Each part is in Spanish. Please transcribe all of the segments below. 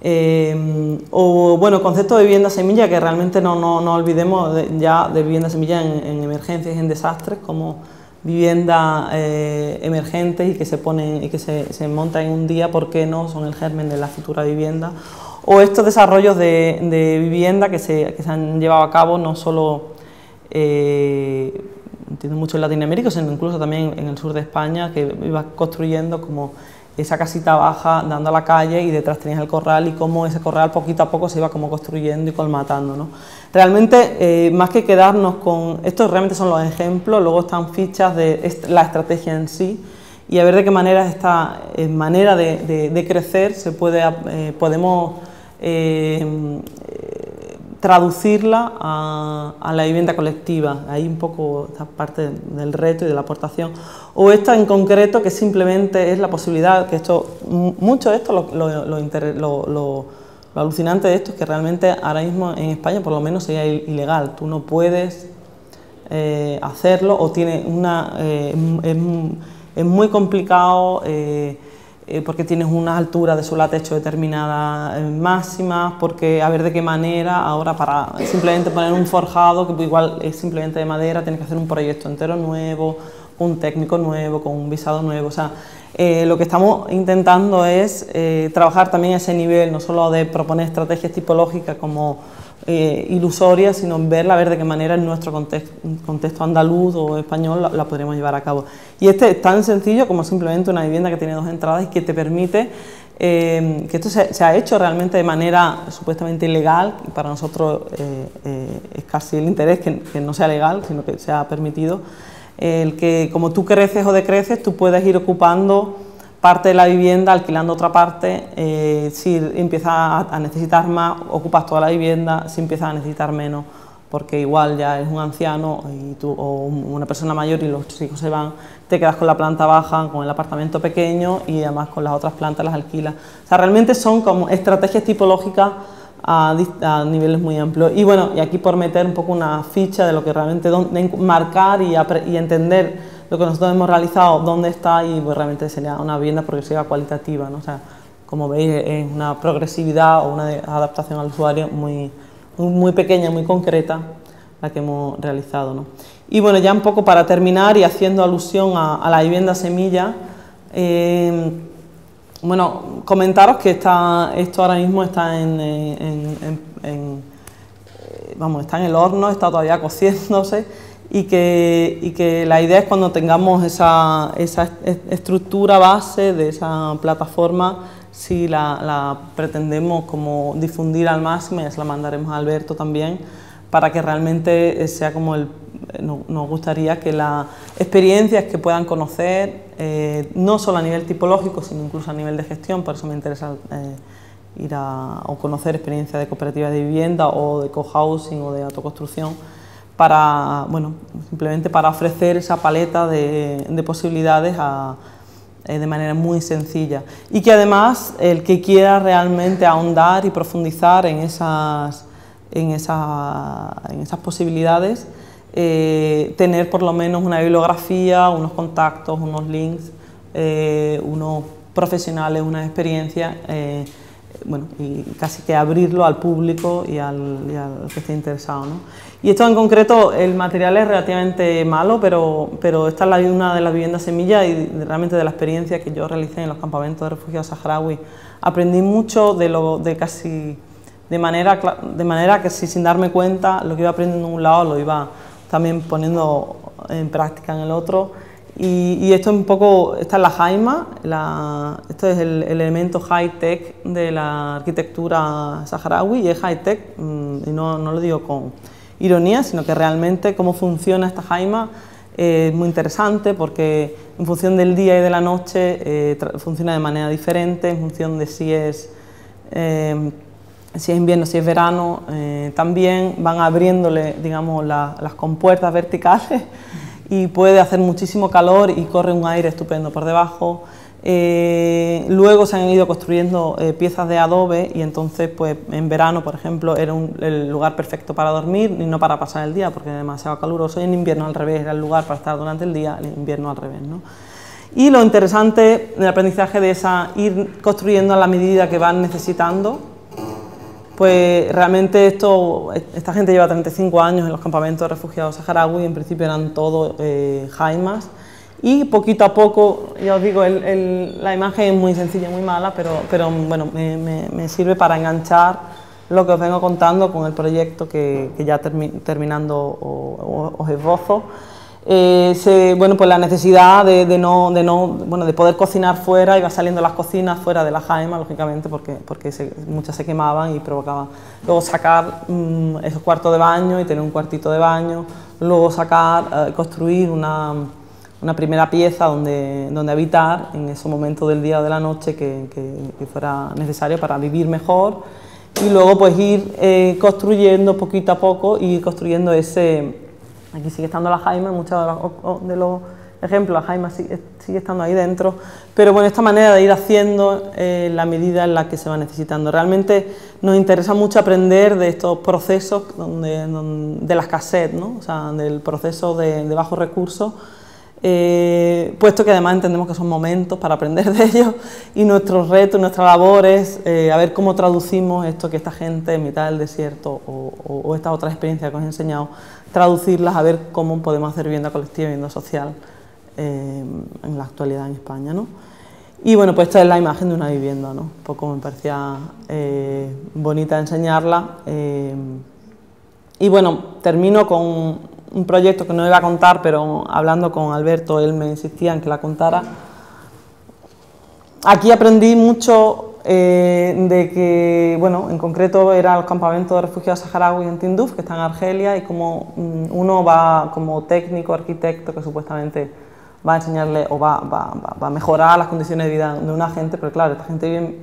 O bueno, concepto de vivienda semilla, que realmente no olvidemos ya de vivienda semilla en emergencias y en desastres, como vivienda emergentes y que se ponen y que se montan en un día, ¿por qué no? Son el germen de la futura vivienda. O estos desarrollos de vivienda que se han llevado a cabo no solo entiendo mucho en Latinoamérica, sino incluso también en el sur de España, que iba construyendo como esa casita baja dando a la calle y detrás tenías el corral y cómo ese corral poquito a poco se iba como construyendo y colmatando, ¿no? Realmente, más que quedarnos con... Estos realmente son los ejemplos, luego están fichas de la estrategia en sí y a ver de qué manera esta manera de crecer podemos traducirla a la vivienda colectiva. Ahí un poco esta parte del reto y de la aportación. O esta en concreto, que simplemente es la posibilidad, que mucho de esto, lo alucinante de esto es que realmente ahora mismo en España por lo menos sería ilegal. Tú no puedes hacerlo o es muy complicado porque tienes unas alturas de suelo a techo determinadas máximas, porque a ver de qué manera, ahora para simplemente poner un forjado, que igual es simplemente de madera, tienes que hacer un proyecto entero nuevo, un técnico nuevo, con un visado nuevo, o sea, lo que estamos intentando es trabajar también a ese nivel, no solo de proponer estrategias tipológicas como ilusorias, sino verla, a ver de qué manera en nuestro contexto andaluz o español la podremos llevar a cabo. Y este es tan sencillo como simplemente una vivienda que tiene 2 entradas y que te permite que esto se ha hecho realmente de manera supuestamente ilegal, y para nosotros es casi el interés que no sea legal, sino que sea permitido, el que como tú creces o decreces, tú puedes ir ocupando parte de la vivienda, alquilando otra parte, si empiezas a necesitar más, ocupas toda la vivienda, si empiezas a necesitar menos, porque igual ya eres un anciano o una persona mayor y los hijos se van, te quedas con la planta baja, con el apartamento pequeño y además con las otras plantas las alquilas. O sea, realmente son como estrategias tipológicas a niveles muy amplios. Y bueno, y aquí por meter un poco una ficha de lo que realmente, marcar y entender lo que nosotros hemos realizado, dónde está, y pues realmente sería una vivienda progresiva cualitativa, ¿no? O sea, como veis es una progresividad o una adaptación al usuario muy pequeña, muy concreta la que hemos realizado, ¿no? Y bueno, ya un poco para terminar y haciendo alusión a la vivienda semilla, bueno, comentaros que esto ahora mismo está está en el horno, está todavía cociéndose, y que la idea es cuando tengamos esa estructura base de esa plataforma, si la pretendemos como difundir al máximo, ya se la mandaremos a Alberto también, para que realmente sea como nos gustaría que las experiencias que puedan conocer, no solo a nivel tipológico, sino incluso a nivel de gestión, por eso me interesa ir o conocer experiencias de cooperativas de vivienda o de cohousing o de autoconstrucción, simplemente para ofrecer esa paleta de posibilidades de manera muy sencilla, y que además el que quiera realmente ahondar y profundizar en esas posibilidades, tener por lo menos una bibliografía, unos contactos, unos links, unos profesionales, unas experiencias, y casi que abrirlo al público y al que esté interesado, ¿no? Y esto en concreto, el material es relativamente malo, pero esta es una de las viviendas semillas y realmente de la experiencia que yo realicé en los campamentos de refugiados saharauis. Aprendí mucho de manera que sin darme cuenta, lo que iba aprendiendo en un lado lo iba también poniendo en práctica en el otro. Y esto es un poco, esta es la jaima, esto es el elemento high-tech de la arquitectura saharaui, y es high-tech, y no lo digo con ironía, sino que realmente cómo funciona esta jaima es muy interesante, porque en función del día y de la noche funciona de manera diferente, en función de si es invierno, si es verano, también van abriéndole, digamos, las compuertas verticales, y puede hacer muchísimo calor y corre un aire estupendo por debajo. Luego se han ido construyendo piezas de adobe, y entonces pues en verano, por ejemplo, era el lugar perfecto para dormir y no para pasar el día porque es demasiado caluroso, y en invierno al revés, era el lugar para estar durante el día, en invierno al revés, ¿no? Y lo interesante del aprendizaje de ir construyendo a la medida que van necesitando, pues realmente esta gente lleva 35 años en los campamentos de refugiados saharauis, en principio eran todos jaimas, y poquito a poco, ya os digo, la imagen es muy sencilla, muy mala, pero bueno, me sirve para enganchar lo que os vengo contando con el proyecto que ya terminando os esbozo. Bueno, pues la necesidad de poder cocinar fuera, iba saliendo las cocinas fuera de la jaima, lógicamente, porque muchas se quemaban y provocaban. Luego sacar esos cuartos de baño y tener un cuartito de baño, luego construir una primera pieza donde habitar en ese momento del día o de la noche que fuera necesario para vivir mejor, y luego pues ir construyendo poquito a poco y construyendo aquí sigue estando la jaima, muchos de los ejemplos, la jaima sigue estando ahí dentro, pero bueno, esta manera de ir haciendo la medida en la que se va necesitando. Realmente nos interesa mucho aprender de estos procesos de las cassettes, ¿no? O sea, del proceso de bajos recursos, puesto que además entendemos que son momentos para aprender de ellos, y nuestros retos, nuestra labor es a ver cómo traducimos esto que esta gente en mitad del desierto o estas otras experiencias que os he enseñado, traducirlas a ver cómo podemos hacer vivienda colectiva y vivienda social en la actualidad en España, ¿no? Y bueno, pues esta es la imagen de una vivienda, ¿no? Un poco me parecía bonita enseñarla. Y bueno, termino con un proyecto que no iba a contar, pero hablando con Alberto, él me insistía en que la contara. Aquí aprendí mucho de que, bueno, en concreto era el campamento de refugiados saharauis en Tinduf, que está en Argelia, y como uno va como técnico, arquitecto, que supuestamente va a enseñarle o va a mejorar las condiciones de vida de una gente, pero claro, esta gente vive en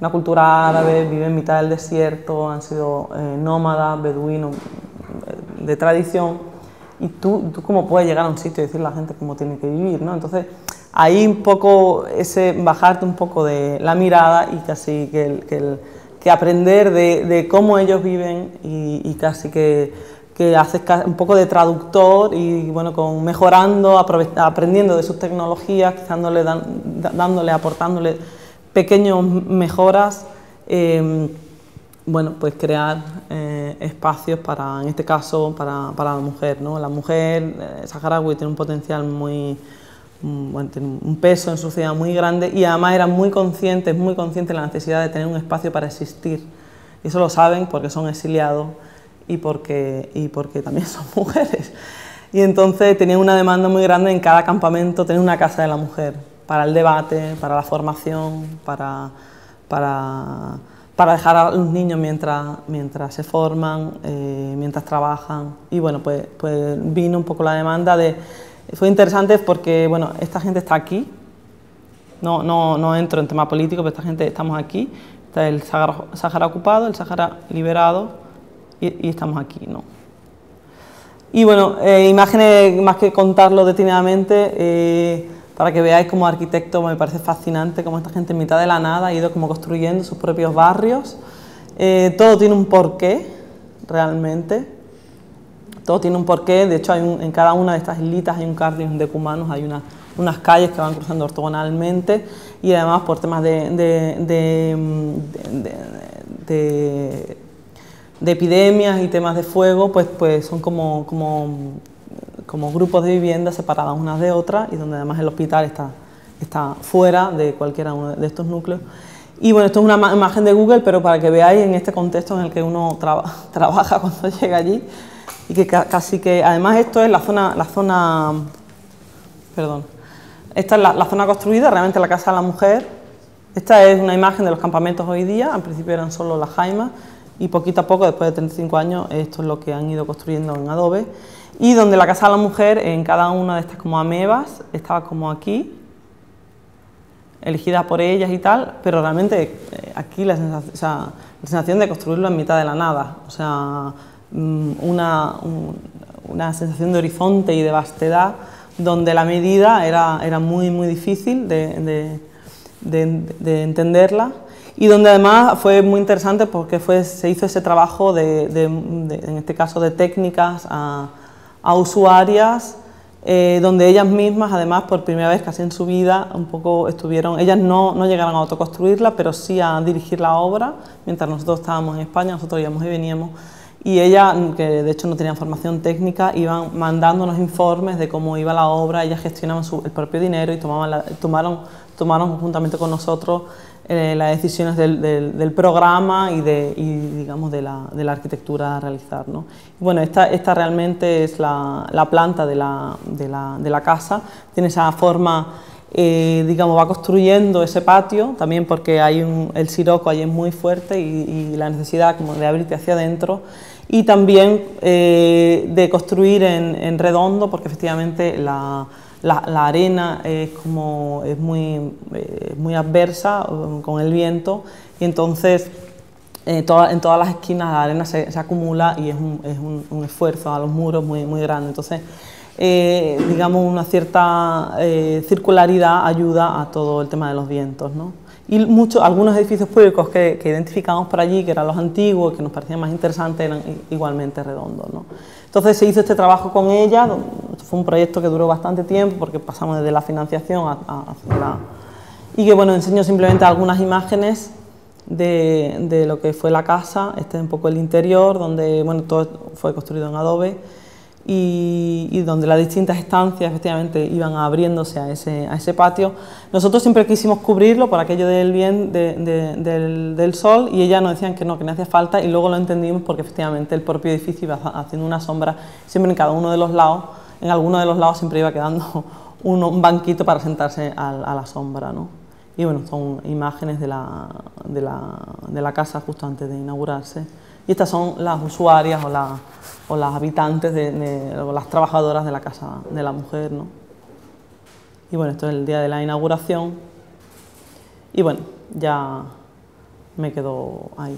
una cultura árabe, vive en mitad del desierto, han sido nómadas, beduinos de tradición, y tú cómo puedes llegar a un sitio y decirle a la gente cómo tiene que vivir, ¿no? Entonces, ahí un poco bajarte un poco de la mirada y casi que aprender de cómo ellos viven y casi que haces un poco de traductor y bueno, mejorando, aprendiendo de sus tecnologías, quizás aportándole pequeñas mejoras, bueno, pues crear espacios en este caso, para la mujer, ¿no? La mujer saharaui tiene un potencial bueno, tiene un peso en su sociedad muy grande, y además era muy consciente de la necesidad de tener un espacio para existir. Y eso lo saben porque son exiliados y porque también son mujeres. Y entonces tenían una demanda muy grande en cada campamento, tener una casa de la mujer, para el debate, para la formación, para dejar a los niños mientras se forman, mientras trabajan. Y bueno, pues vino un poco la demanda Fue interesante porque, bueno, esta gente está aquí, no entro en tema político, pero esta gente, estamos aquí, está el Sáhara ocupado, el Sáhara liberado, y estamos aquí, ¿no? Y bueno, imágenes, más que contarlo detenidamente, para que veáis como arquitecto me parece fascinante, como esta gente en mitad de la nada ha ido como construyendo sus propios barrios. Todo tiene un porqué, realmente. Todo tiene un porqué. De hecho, en cada una de estas islitas hay un cardium de cumanos, hay unas calles que van cruzando ortogonalmente, y además por temas de epidemias y temas de fuego, pues son como grupos de viviendas separadas unas de otras, y donde además el hospital está fuera de cualquiera de estos núcleos. Y bueno, esto es una imagen de Google, pero para que veáis en este contexto en el que uno trabaja cuando llega allí, y que casi que, además esto es esta es la zona construida, realmente la casa de la mujer. Esta es una imagen de los campamentos hoy día, al principio eran solo las jaimas, y poquito a poco, después de 35 años, esto es lo que han ido construyendo en adobe, y donde la casa de la mujer, en cada una de estas como amebas, estaba como aquí, elegida por ellas y tal, pero realmente aquí la sensación de construirlo en mitad de la nada, o sea, una sensación de horizonte y de vastedad, donde la medida era muy difícil de entenderla, y donde además fue muy interesante porque se hizo ese trabajo en este caso de técnicas a usuarias donde ellas mismas, además, por primera vez casi en su vida, un poco estuvieron, ellas no llegaron a autoconstruirla, pero sí a dirigir la obra, mientras nosotros estábamos en España, nosotros íbamos y veníamos, y ellas, que de hecho no tenían formación técnica, iban mandándonos informes de cómo iba la obra, ellas gestionaban el propio dinero y tomaron juntamente con nosotros las decisiones del programa y digamos de la arquitectura a realizar, ¿no? Y bueno, esta realmente es la planta de la casa, tiene esa forma, digamos, va construyendo ese patio, también porque el siroco ahí es muy fuerte y la necesidad como de abrirte hacia adentro, y también de construir en redondo, porque efectivamente la arena es muy adversa con el viento, y entonces en todas las esquinas la arena se acumula y es un esfuerzo a los muros muy grande. Entonces, digamos, una cierta circularidad ayuda a todo el tema de los vientos, ¿no? Y algunos edificios públicos que identificamos por allí, que eran los antiguos, que nos parecían más interesantes, eran igualmente redondos, ¿no? Entonces se hizo este trabajo con ella, fue un proyecto que duró bastante tiempo porque pasamos desde la financiación y que bueno, enseño simplemente algunas imágenes de lo que fue la casa. Este es un poco el interior, donde bueno, todo fue construido en adobe y donde las distintas estancias efectivamente iban abriéndose a ese patio. Nosotros siempre quisimos cubrirlo por aquello del sol, y ellas nos decían que no hacía falta, y luego lo entendimos porque efectivamente el propio edificio iba haciendo una sombra siempre en cada uno de los lados. En alguno de los lados siempre iba quedando un banquito para sentarse a la sombra, ¿no? Y bueno, son imágenes de la casa justo antes de inaugurarse. Y estas son las usuarias o las habitantes o las trabajadoras de la casa de la mujer, ¿no? Y bueno, esto es el día de la inauguración y bueno, ya me quedo ahí.